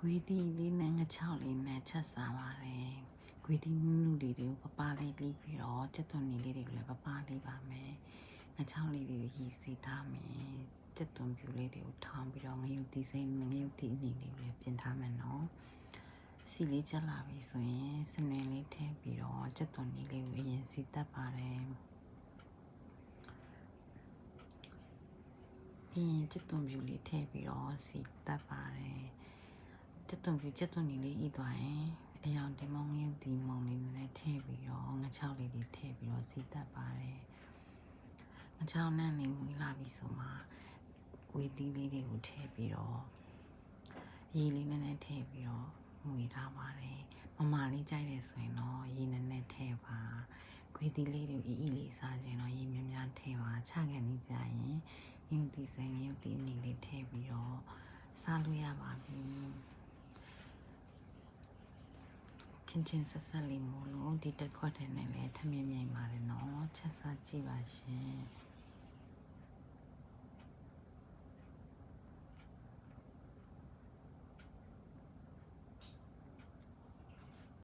ခွေးတီလေးနဲ့ငချောက်လေးနဲ့ချက်စားပါတယ်ခွေးတီနုနုလေးတွေကိုပပလေးလိပြီးတော့ချက်သွန်လေးတွေကိုလည်းပပလေးပါမယ်ငချောက်လေးတွေရည်စီထားမယ်ချက်သွန်ပြူလေးတွေကိုထောင်းပြီးတော့ငရုတ်တီစိမ့်ငရုတ်တီအနီလေးကိုလည်းပြင်ထားမယ်နော်စီလေးချက်လာပြီဆိုရင်စနေလေးထည့်ပြီးတော့ချက်သွန်လေးကိုအရင်စီတက်ပါတယ်ချက်သွန်ပြူလေးထည့်ပြီးတော့စီတက်ပါတယ်ချက်သွန်လေးဤသွားရင်အယောင်တင်မောင်းငရုတ်တီမောင်းလေးနဲ့ထည့်ပြီးတော့ငချောက်လေးတွေထည့်ပြီးတော့စီတက်ပါတယ်ငချောက်နဲ့နေမွေးလာပြီဆိုမှခွေးတီလေးတွေကိုထည့်ပြီးတော့ရေလေးနဲ့ထည့်ပြီးတော့မွေးထားပါတယ်မလေးကြိုက်တယ်ဆိုရင်တော့ရေနဲ့ထည့်ပါခွေးတီလေးတွေအီလေးစားခြင်းတော့ရေများများထည့်ပါချခံနေကြရင်ငရုတ်တီစိမ့်ငရုတ်တီအနီလေးထည့်ပြီးတော့စားလို့ရပါပြီချင်းဆက်ဆက်လေးမို့လို့ဒီတက်ခွက်ထဲနဲ့လည်းထမင်းမြိုင်ပါတယ်နော်ချက်စားကြည့်ပါရှင်